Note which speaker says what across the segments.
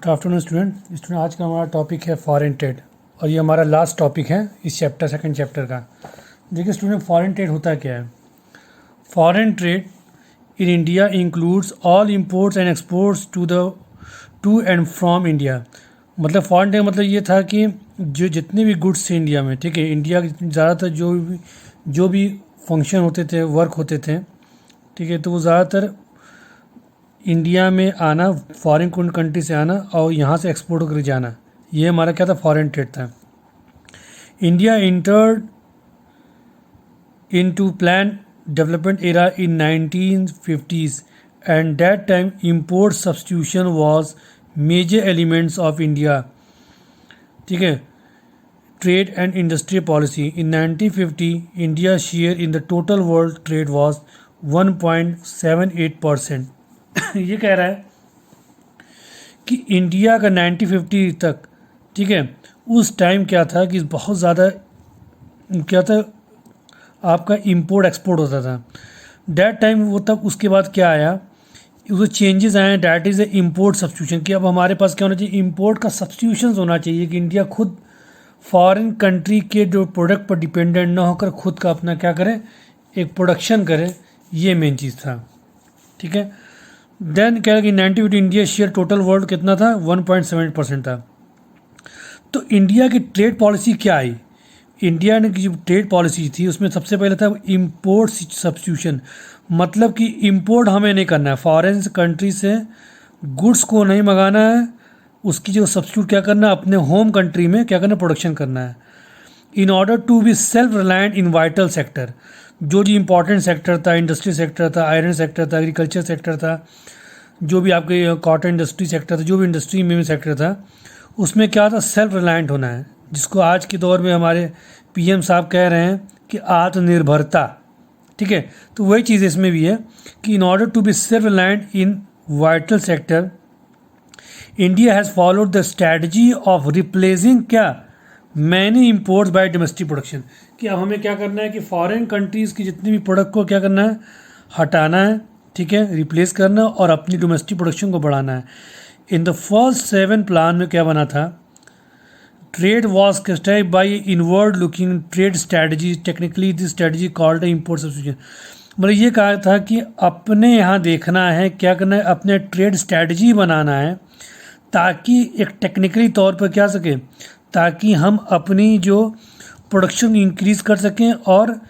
Speaker 1: Good afternoon student. आज का हमारा टॉपिक है फॉरेन ट्रेड और ये हमारा लास्ट टॉपिक है इस सेकंड चैप्टर का। देखिए स्टूडेंट, फॉरेन ट्रेड होता क्या है। Foreign trade in India includes all imports and exports to and from India. मतलब फॉरेन ट्रेड मतलब ये था कि जो जितने भी गुड्स थे इंडिया में, ठीक है, इंडिया के ज़्यादातर जो भी फंक्शन होते थे, वर्क होते थे, ठीक है, तो वो ज़्यादातर इंडिया में आना, फॉरेन कंट्री से आना और यहाँ से एक्सपोर्ट होकर जाना, ये हमारा क्या था, फॉरेन ट्रेड था। India entered into plan development era in 1950s and that time import substitution was major elements of India, ठीक है, trade and industrial policy. In 1950 India share in the total world trade was 1.78%। ये कह रहा है कि India का 1950 तक, ठीक है, उस टाइम क्या था कि बहुत ज़्यादा क्या था, आपका इंपोर्ट एक्सपोर्ट होता था दैट टाइम। वो तब उसके बाद क्या आया, वो चेंजेस आए, that is a import substitution, कि अब हमारे पास क्या होना चाहिए, इंपोर्ट का सब्स्टिट्यूशन होना चाहिए कि इंडिया खुद फॉरेन कंट्री के जो प्रोडक्ट पर डिपेंडेंट ना होकर खुद का अपना क्या करे, एक प्रोडक्शन करे। ये मेन चीज़ था, ठीक है। देन क्या कि 1950 इंडिया शेयर टोटल वर्ल्ड कितना था, 1.7% था। तो इंडिया की ट्रेड पॉलिसी क्या आई, इंडिया ने की जो ट्रेड पॉलिसी थी उसमें सबसे पहले था इंपोर्ट सब्स्टिट्यूशन। मतलब कि इंपोर्ट हमें नहीं करना है, फॉरेन कंट्री से गुड्स को नहीं मंगाना है, उसकी जो सब्स्टिट्यूट क्या करना है, अपने होम कंट्री में क्या करना, प्रोडक्शन करना है। In order to be self reliant in vital sector, जो इंपॉर्टेंट सेक्टर था, इंडस्ट्री सेक्टर था, आयरन सेक्टर था, एग्रीकल्चर सेक्टर था, जो भी आपके कॉटन इंडस्ट्री सेक्टर था, जो भी इंडस्ट्री में सेक्टर था, उसमें क्या था, सेल्फ रिलायंट होना है, जिसको आज के दौर में हमारे पीएम साहब कह रहे हैं कि आत्मनिर्भरता, ठीक है। तो वही चीज़ इसमें भी है कि in order to be self reliant in vital sector India has followed the strategy of replacing क्या, many imports by domestic production, कि अब हमें क्या करना है कि फॉरेन कंट्रीज़ की जितने भी प्रोडक्ट को क्या करना है, हटाना है, ठीक है, रिप्लेस करना और अपनी डोमेस्टिक प्रोडक्शन को बढ़ाना है। इन द फर्स्ट 7 प्लान में क्या बना था, trade was captive by inward looking trade strategy, technically this strategy called import substitution. मतलब ये कहा था कि अपने यहाँ देखना है, क्या करना है, अपने ट्रेड स्ट्रैटेजी बनाना है, ताकि एक टेक्निकली तौर पर क्या सके, ताकि हम अपनी जो प्रोडक्शन इंक्रीज़ कर सकें और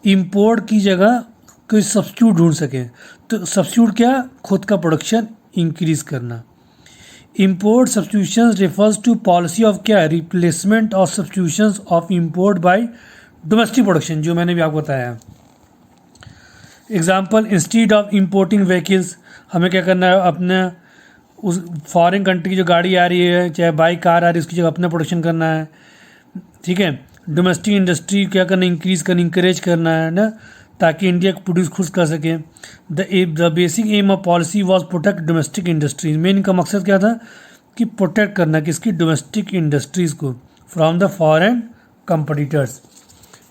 Speaker 1: इंपोर्ट की जगह कोई सब्स्टिट्यूट ढूंढ सकें। तो सब्स्टिट्यूट क्या, खुद का प्रोडक्शन इंक्रीज़ करना। Import substitution refers to policy of क्या, replacement of substitution of import by domestic production, जो मैंने भी आपको बताया। Example, instead of importing vehicles, हमें क्या करना है, अपने उस फॉरेन कंट्री की जो गाड़ी आ रही है, चाहे बाइक कार आ रही है, उसकी जगह अपना प्रोडक्शन करना है, ठीक है। डोमेस्टिक इंडस्ट्री क्या करना, इंक्रीज़ करना, इंकरेज करना है ना, ताकि इंडिया को प्रोड्यूस खुद कर सके। The basic aim of policy was protect domestic industries, main इनका मकसद क्या था कि प्रोटेक्ट करना किसकी, डोमेस्टिक इंडस्ट्रीज़ को फ्रॉम द फॉरेन कंपटीटर्स,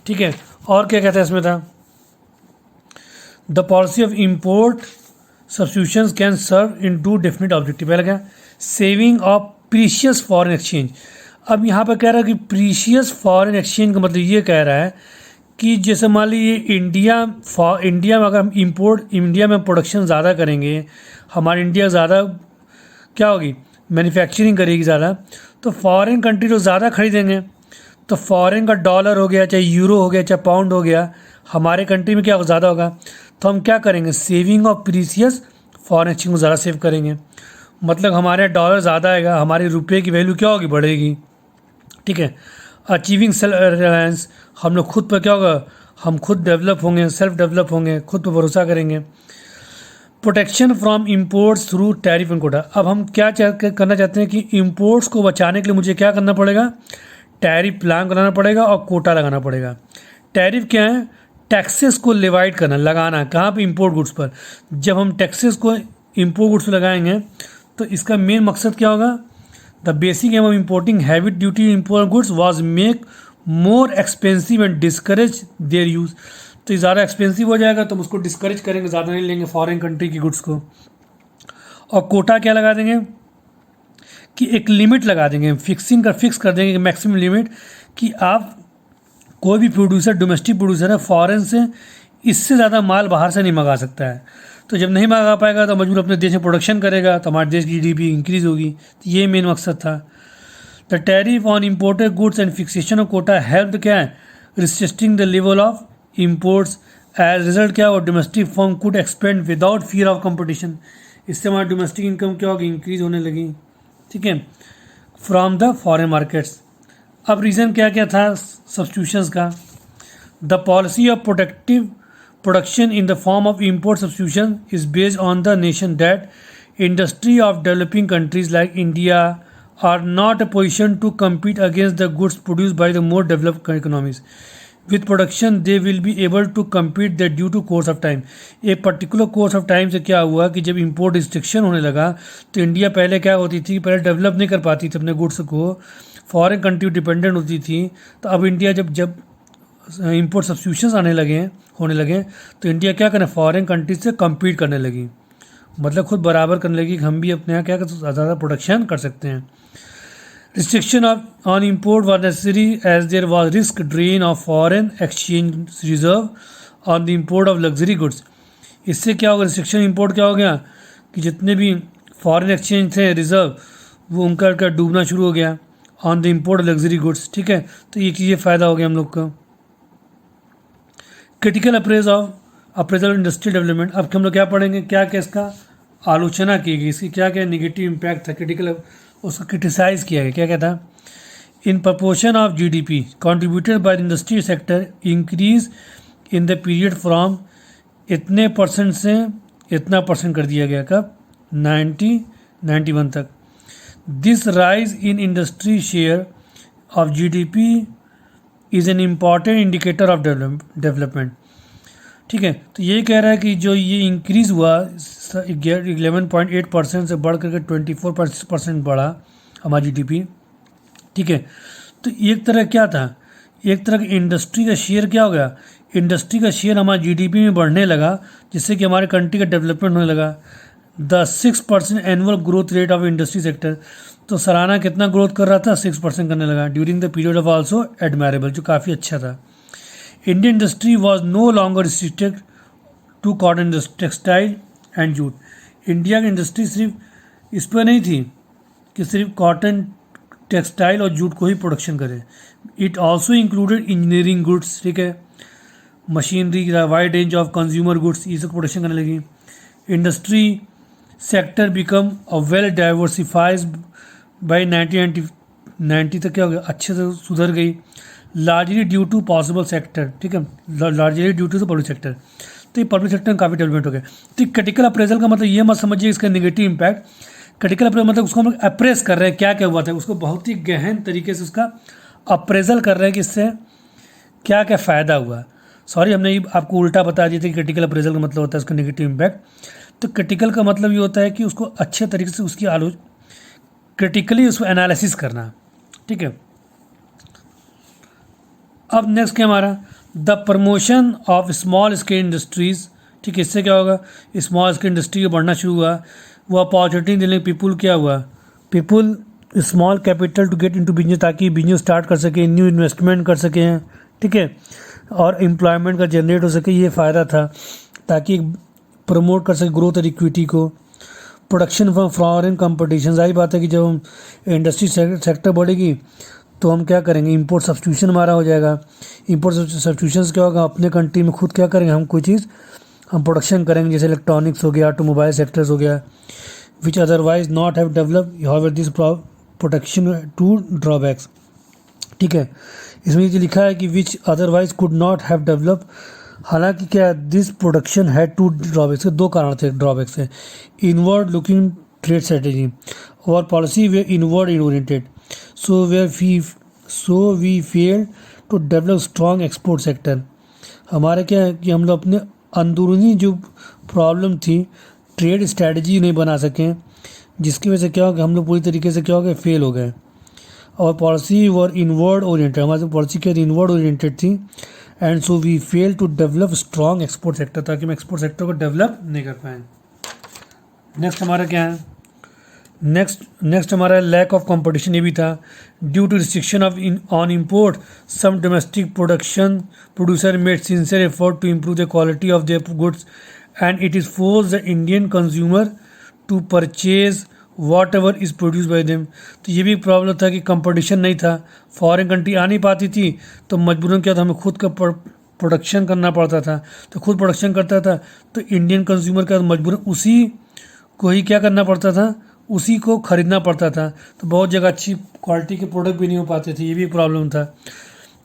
Speaker 1: ठीक है। और क्या कहता है इसमें था, the policy of import substitutions can serve in 2 definite objective. पहले क्या, saving of precious foreign exchange. अब यहाँ पर कह रहा है कि प्रीशियस फॉरेन एक्सचेंज का मतलब ये कह रहा है कि जैसे मान लीजिए इंडिया में अगर हम इंडिया में प्रोडक्शन ज़्यादा करेंगे, हमारी इंडिया ज़्यादा क्या होगी, मैन्युफैक्चरिंग करेगी ज़्यादा, तो फॉरेन कंट्री तो ज़्यादा खरीदेंगे, तो फॉरेन का डॉलर हो गया, चाहे यूरो हो गया, चाहे पाउंड हो गया, हमारे कंट्री में क्या ज़्यादा होगा। तो हम क्या करेंगे, saving of precious foreign exchange को ज़्यादा सेव करेंगे। मतलब हमारे डॉलर ज़्यादा आएगा, हमारे रुपये की वैल्यू क्या होगी, बढ़ेगी, ठीक है। अचीविंग सेल्फ रिलायंस, हम लोग खुद पर क्या होगा, हम खुद डेवलप होंगे, सेल्फ डेवलप होंगे, खुद पर भरोसा करेंगे। Protection from imports through tariff and quota. अब हम क्या करना चाहते हैं कि इंपोर्ट्स को बचाने के लिए मुझे क्या करना पड़ेगा, टैरिफ प्लान बनाना पड़ेगा और कोटा लगाना पड़ेगा। टैरिफ क्या है, टैक्सेस को लिवाइड करना, लगाना कहाँ पे, इंपोर्ट गुड्स पर। जब हम टैक्सेस को इंपोर्ट गुड्स पर लगाएंगे तो इसका मेन मकसद क्या होगा, the basic aim of importing heavy duty import goods was make more expensive and discourage their use. तो ज़्यादा एक्सपेंसिव हो जाएगा तो हम उसको डिस्करेज करेंगे, ज़्यादा नहीं लेंगे फॉरेन कंट्री की गुड्स को। और कोटा क्या लगा देंगे, कि एक लिमिट लगा देंगे, फिक्स कर देंगे कि मैक्सिमम लिमिट कि आप कोई भी प्रोड्यूसर, डोमेस्टिक प्रोड्यूसर है, फॉरेन से इससे ज़्यादा माल बाहर से नहीं मंगा सकता है। तो जब नहीं मंगा पाएगा तो मजबूर अपने देश में प्रोडक्शन करेगा, तो हमारे देश की जीडीपी इंक्रीज होगी। तो ये मेन मकसद था। The tariff on imported goods and fixation of quota help क्या है, restricting the level of imports. As result क्या हो, domestic firm could expand without fear of competition. इससे हमारी डोमेस्टिक इनकम क्या होगी, इंक्रीज होने लगी, ठीक है, फ्रॉम द फॉरेन मार्केट्स। अब रीज़न क्या क्या था सब्स्टिट्यूशंस का, the policy of protective production in the form of import substitution is based on the nation that industry of developing countries like India are not a position to compete against the goods produced by the more developed economies. With production they will be able to compete that due to course of time. एक particular course of time से क्या हुआ कि जब import restriction होने लगा तो India पहले क्या होती थी, पहले डेवलप नहीं कर पाती थी अपने गुड्स को, फॉरेन कंट्री डिपेंडेंट होती थी। तो अब इंडिया जब इम्पोर्ट सब्स्टिट्यूशंस होने लगे तो इंडिया क्या करें, फॉरेन कंट्रीज से कम्पीट करने लगी, मतलब खुद बराबर करने लगी कि हम भी अपने यहाँ क्या ज़्यादा प्रोडक्शन कर सकते हैं। Restriction on import was necessary as there was risk drain of foreign exchange reserve on the import of luxury goods. इससे क्या होगा, रिस्ट्रिक्शन इम्पोर्ट क्या हो गया कि जितने भी फॉरेन एक्सचेंज थे रिजर्व वो उनका डूबना शुरू हो गया on the import of luxury goods, ठीक है। तो ये फ़ायदा हो गया हम लोग का। Critical appraisal industrial development. अब हम लोग क्या पढ़ेंगे, क्या क्या इसका आलोचना की गई, इसकी क्या क्या नेगेटिव इम्पैक्ट था, क्रिटिकल उसको क्रिटिसाइज़ किया गया, क्या क्या था। In proportion of GDP contributed by the industry sector increase in the period from इतने परसेंट से इतना परसेंट कर दिया गया, कब 1991 तक। This rise in industry share of GDP is an important indicator of development, ठीक है। तो ये कह रहा है कि जो ये इंक्रीज़ हुआ 11.8% से बढ़ करके 24% बढ़ा हमारा जीडीपी, ठीक है। तो एक तरह क्या था, एक तरह की इंडस्ट्री का शेयर क्या हो गया, इंडस्ट्री का शेयर हमारे जीडीपी में बढ़ने लगा, जिससे कि हमारे कंट्री का डेवलपमेंट होने लगा। The 6% annual growth rate of industry sector, तो सालाना कितना ग्रोथ कर रहा था, 6% करने लगा during the period of also admirable, जो काफ़ी अच्छा था। Indian industry was no longer restricted to cotton textile and jute. India की इंडस्ट्री सिर्फ इस पर नहीं थी कि सिर्फ कॉटन टेक्सटाइल और जूट को ही प्रोडक्शन करे, it also included engineering goods, ठीक है, machinery, wide range of consumer goods, ये सब प्रोडक्शन करने लगी। Industry sector become a well diversified by 1990 तक क्या हो गया, अच्छे से सुधर गई। Largely due to possible sector, ठीक है, largely due to the public sector. तो ये पब्लिक सेक्टर में काफ़ी डेवलपमेंट हो गया। तो क्रिटिकल अप्रेजल का मतलब ये मत समझिए इसका नेगेटिव इम्पैक्ट। क्रिटिकल अप्रेजल मतलब उसको हम लोग अप्रेस कर रहे हैं क्या क्या हुआ था, उसको बहुत ही गहन तरीके से उसका अप्रेजल कर रहे हैं कि इससे क्या क्या फ़ायदा हुआ। सॉरी, हमने ये आपको उल्टा बता दिया था कि क्रिटिकल अप्रेजल का मतलब होता है उसका नेगेटिव इम्पैक्ट। तो क्रिटिकल का मतलब ये होता है कि उसको अच्छे तरीके से उसकी क्रिटिकली उसको एनालिसिस करना, ठीक है। अब नेक्स्ट क्या हमारा, the promotion of small scale industries, ठीक है। इससे क्या होगा, स्मॉल स्केल इंडस्ट्री का बढ़ना शुरू हुआ, वो अपॉर्चुनिटी देने पीपुल क्या हुआ, people small capital to get into business, ताकि बिजनेस स्टार्ट कर सकें, न्यू इन्वेस्टमेंट कर सकें, ठीक है, और एम्प्लॉयमेंट का जनरेट हो सके, ये फ़ायदा था, ताकि प्रमोट कर सके ग्रोथ और इक्विटी को। प्रोडक्शन फ्रॉम फॉरेन कंपटीशन, जाहिर बात है कि जब हम इंडस्ट्री सेक्टर बढ़ेगी तो हम क्या करेंगे, इंपोर्ट सब्स्टिट्यूशन हमारा हो जाएगा। इंपोर्ट सब्स्टिट्यूशन क्या होगा, अपने कंट्री में खुद क्या करेंगे, हम कोई चीज़ हम प्रोडक्शन करेंगे, जैसे इलेक्ट्रॉनिक्स हो गया, ऑटोमोबाइल सेक्टर्स हो गया, which otherwise not have developed, however this protection two drawbacks, ठीक है। इसमें ये लिखा है कि which otherwise could not have develop, हालांकि क्या this production had two drawbacks, के दो कारण थे ड्रॉबैक्स है, इनवर्ड लुकिंग ट्रेड स्ट्रेटेजी और policy were inward oriented, so we fail to develop strong export sector. हमारे क्या है कि हम लोग अपने अंदरूनी जो प्रॉब्लम थी, ट्रेड स्ट्रेटजी नहीं बना सकें, जिसकी वजह से क्या हो गया, हम लोग पूरी तरीके से क्या हो गया, फेल हो गए। और पॉलिसी वर इनवर्ड ओरिएंटेड, हमारी पॉलिसी क्या थी, इनवर्ड ओरिएंटेड थी, and so we fail to develop strong export sector, ताकि हम एक्सपोर्ट सेक्टर को डेवलप नहीं कर पाएँ। नेक्स्ट हमारा क्या है, नेक्स्ट हमारा लैक ऑफ कंपटीशन, ये भी था। Due to restriction on import some domestic producer made sincere effort to improve the quality of their goods and it is force the Indian consumer to purchase whatever is produce by them. तो ये भी problem था कि competition नहीं था, foreign country आ नहीं पाती थी, तो मजबूरन क्या था, हमें खुद का प्रोडक्शन करना पड़ता था। तो खुद प्रोडक्शन करता था तो इंडियन कंज्यूमर का मजबूरन उसी को ही क्या करना पड़ता था, उसी को ख़रीदना पड़ता था। तो बहुत जगह अच्छी क्वालिटी के प्रोडक्ट भी नहीं हो पाते थे, ये भी एक प्रॉब्लम था।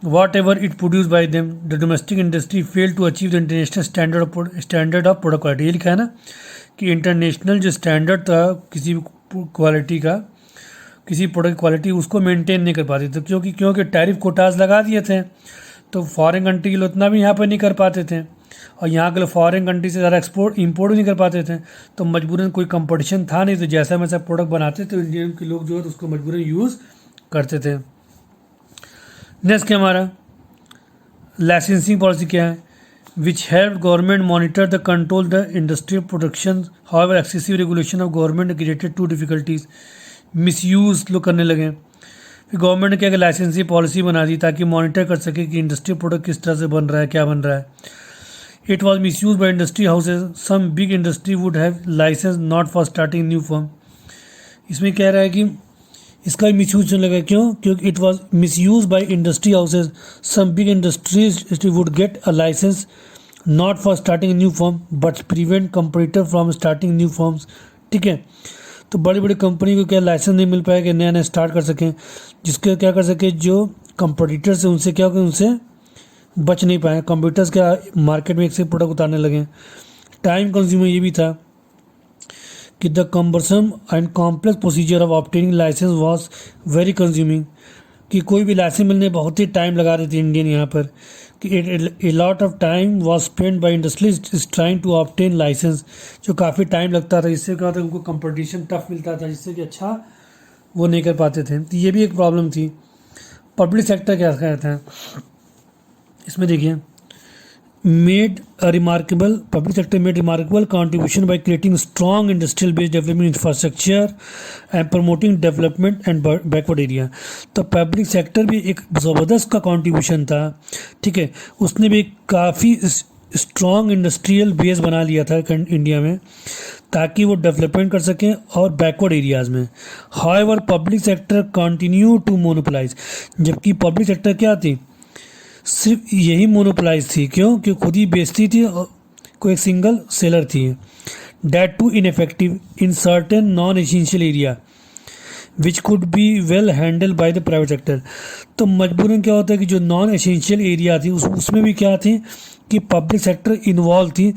Speaker 1: Whatever it produce by them the domestic industry fail to achieve the international standard of product quality. ये लिखा है ना कि इंटरनेशनल जो स्टैंडर्ड था किसी क्वालिटी का, किसी प्रोडक्ट क्वालिटी, उसको मेंटेन नहीं कर पाते थे, क्योंकि टैरिफ कोटाज लगा दिए थे। तो फॉरेन कंट्री के लोग उतना भी यहाँ पर नहीं कर पाते थे, और यहाँ के लोग फॉरेन कंट्री से ज़्यादा इंपोर्ट भी नहीं कर पाते थे। तो मजबूरन कोई कंपटीशन था नहीं, तो जैसा वैसा प्रोडक्ट बनाते थे इंडियन के लोग जो है, तो उसको मजबूरन यूज़ करते थे। नेक्स्ट क्या हमारा लाइसेंसिंग पॉलिसी क्या है, which help government monitor the control the industrial production. However excessive regulation of government created two difficulties, misuse लोग करने लगे। फिर गवर्नमेंट ने क्या कि लाइसेंसिंग पॉलिसी बना दी ताकि मॉनिटर कर सके कि इंडस्ट्रियल प्रोडक्ट किस तरह से बन रहा है, क्या बन रहा है। It was misuse by industry houses, some big industry would have license not for starting new firm. इसमें कह रहा है कि इसका भी मिस यूज होने लगा, क्यों, क्योंकि it was misuse by industry houses, some big industries would get a license not for starting new firm but prevent competitor from starting new firms. ठीक है, तो बड़ी बड़ी कंपनी को क्या लाइसेंस नहीं मिल पाएगा कि नया नया स्टार्ट कर सकें, जिसके क्या कर सके, जो कंपटीटर्स हैं उनसे क्या उनसे बच नहीं पाए। कंप्यूटर्स क्या मार्केट में एक से प्रोडक्ट उतारने लगे। टाइम कंज्यूमर ये भी था कि the cumbersome and complex procedure of obtaining license was very consuming, कि कोई भी लाइसेंस मिलने बहुत ही टाइम लगा रही थी इंडियन यहाँ पर, कि a lot of time was spend by industries trying to obtain license, जो काफ़ी टाइम लगता था। इससे क्या होता है, उनको कंपटीशन टफ मिलता था, जिससे कि अच्छा वो नहीं कर पाते थे। तो ये भी एक प्रॉब्लम थी। पब्लिक सेक्टर क्या कहते हैं, इसमें देखिए, made a remarkable public sector made remarkable contribution by creating strong industrial based development infrastructure and promoting development and backward area. तो पब्लिक सेक्टर भी एक ज़बरदस्त का कंट्रीब्यूशन था। ठीक है, उसने भी काफ़ी स्ट्रॉन्ग इंडस्ट्रियल बेस बना लिया था इंडिया में, ताकि वो डेवलपमेंट कर सकें और बैकवर्ड एरियाज़ में। However public sector continue to monopolise, जबकि पब्लिक सेक्टर क्या थी, सिर्फ यही मोनोपोलाइज थी। क्यों, खुद ही बेचती थी और कोई एक सिंगल सेलर थी। Date to ineffective in certain non essential area which could be well handle by the private sector. तो मजबूरन क्या होता है कि जो नॉन एसेंशियल एरिया थी उसमें भी क्या थी कि पब्लिक सेक्टर इन्वॉल्व थी,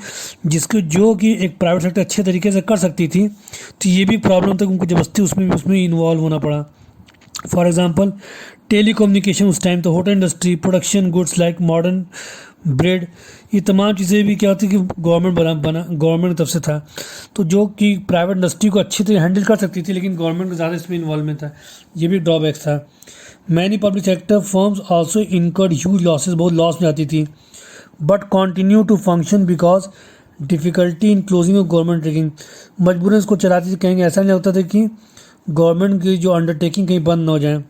Speaker 1: जिसको जो कि एक प्राइवेट सेक्टर अच्छे तरीके से कर सकती थी। तो ये भी प्रॉब्लम था, उनको जबरदस्ती उसमें इन्वॉल्व होना पड़ा। फॉर एग्जांपल टेलीकम्युनिकेशन उस टाइम, तो hotel industry, production goods like modern bread, ये तमाम चीज़ें भी क्या होती कि गवर्नमेंट की तरफ से था। तो जो कि प्राइवेट इंडस्ट्री को अच्छी तरह हैंडल कर सकती थी, लेकिन गवर्नमेंट को ज़्यादा इसमें इन्वॉल्वमेंट था, ये भी ड्रॉबैक था। Many public sector firms also incurred huge losses, बहुत लॉस में आती थी, but continue to function because difficulty in closing of government taking. मजबूरन इसको चलाती थी, कहेंगे ऐसा नहीं होता था कि गवर्नमेंट की जो अंडरटेकिंग कहीं बंद ना हो जाए।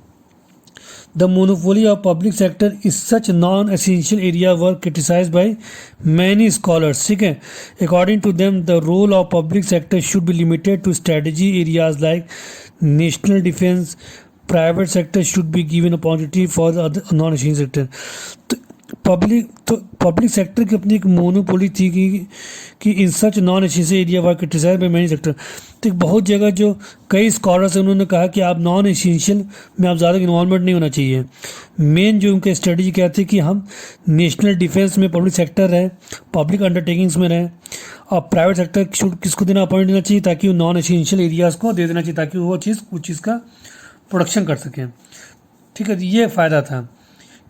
Speaker 1: The monopoly of public sector is such non-essential area were criticized by many scholars. ठीक है, according to them, the role of public sector should be limited to strategy areas like national defense. Private sector should be given opportunity for the other non-essential sector. तो public sector की अपनी एक monopoly थी कि in such non essential area were criticised by many sector. तो बहुत जगह जो कई स्कॉलर्स हैं उन्होंने कहा कि आप नॉन एसेंशियल में आप ज़्यादा इन्वॉल्वमेंट नहीं होना चाहिए। मेन जो उनका स्ट्रेटजी क्या थी कि हम नेशनल डिफेंस में पब्लिक सेक्टर रहें, पब्लिक अंडरटेकिंग्स में रहें, और प्राइवेट सेक्टर किसको देना अपॉइंट देना चाहिए, ताकि वो नॉन एसेंशियल एरियाज़ को दे देना चाहिए, ताकि वो चीज़ का प्रोडक्शन कर सकें। ठीक है, ये फ़ायदा था,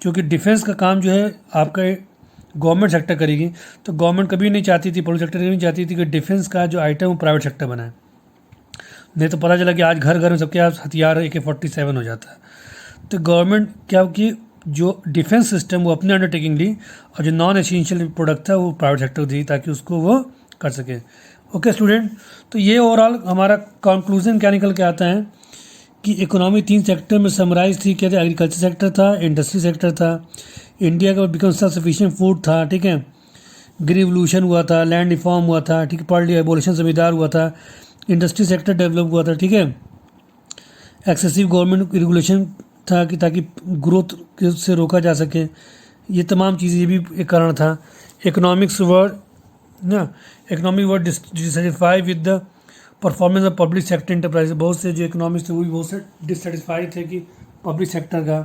Speaker 1: क्योंकि डिफेंस का काम जो है आपका गवर्नमेंट सेक्टर करेगी। तो गवर्नमेंट कभी नहीं चाहती थी, पब्लिक सेक्टर कभी नहीं चाहती थी कि डिफेंस का जो आइटम वो प्राइवेट सेक्टर बनाए। नहीं तो पता चला कि आज घर घर में सबके पास हथियार AK-47 हो जाता है। तो गवर्नमेंट क्या कि जो डिफेंस सिस्टम वो अपने अंडरटेकिंग ली, और जो नॉन एसेंशियल प्रोडक्ट था वो प्राइवेट सेक्टर को दी, ताकि उसको वो कर सके। ओके स्टूडेंट, तो ये ओवरऑल हमारा कंक्लूजन क्या निकल के आता है कि इकोनॉमी 3 सेक्टर में समराइज थी। क्या था? एग्रीकल्चर सेक्टर था, इंडस्ट्री सेक्टर था, इंडिया का बिकम सेल्फ सफिशिएंट फूड था, ठीक है, ग्रीन रिवोल्यूशन हुआ था, लैंड रिफॉर्म हुआ था, ठीक है, पॉलिटी एबोलिशन जमींदार हुआ था, इंडस्ट्री सेक्टर डेवलप हुआ था, ठीक है, एक्सेसिव गवर्नमेंट रेगुलेशन था कि ताकि ग्रोथ से रोका जा सके। ये तमाम चीज़ें, ये भी एक कारण था। इकोनॉमिक्स वर्ड ना, economic word dissatisfy with the performance of public sector enterprise. बहुत से जो इकोनॉमिक्स थे वो भी बहुत से डिससेटिस्फाइड थे कि पब्लिक सेक्टर का।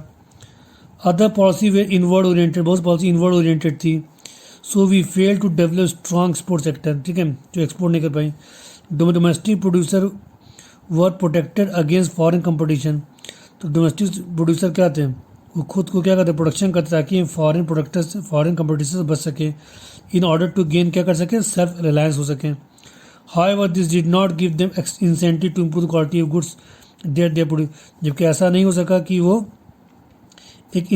Speaker 1: Other policy were inward oriented, बहुत पॉलिसी इनवर्ड ओरिएंटेड थी। So we fail to develop strong export sector, ठीक है, जो एक्सपोर्ट नहीं कर पाई। Domestic producer were protected against foreign competition. तो डोमेस्टिक प्रोड्यूसर क्या थे? वो खुद को क्या करते, प्रोडक्शन करते ताकि फॉरेन प्रोडक्टर्स फॉरेन कंपटीशन से बच सके, इन ऑर्डर टू गेन क्या कर सके, सेल्फ रिलायंस हो सके। However this did not give them incentive to improve quality of goods their they produce. जबकि ऐसा नहीं हो सका कि वो एक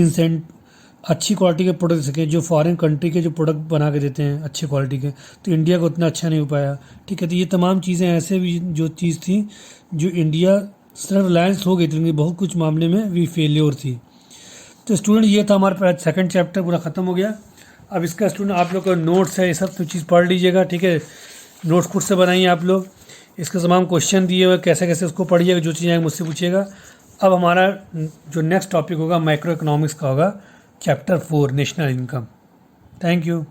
Speaker 1: अच्छी क्वालिटी के प्रोडक्ट दे सकें जो फॉरेन कंट्री के जो प्रोडक्ट बना के देते हैं अच्छी क्वालिटी के, तो इंडिया को उतना अच्छा नहीं हो पाया, ठीक है। तो ये तमाम चीज़ें ऐसे भी जो चीज़ थी जो इंडिया सिर्फ रिलायंस हो गई थी, बहुत कुछ मामले में भी फेलियर थी। तो स्टूडेंट ये था हमारे पास सेकंड चैप्टर पूरा ख़त्म हो गया। अब इसका स्टूडेंट आप लोग का नोट्स है, ये सब तो चीज़ पढ़ लीजिएगा, ठीक है। नोट्स खुद से बनाइए आप लोग, इसके तमाम क्वेश्चन दिए हुए कैसे कैसे उसको पढ़िएगा, जो चीज़ें मुझसे पूछिएगा। अब हमारा जो नेक्स्ट टॉपिक होगा माइक्रो इकोनॉमिक्स का होगा, chapter 4 national income. Thank you.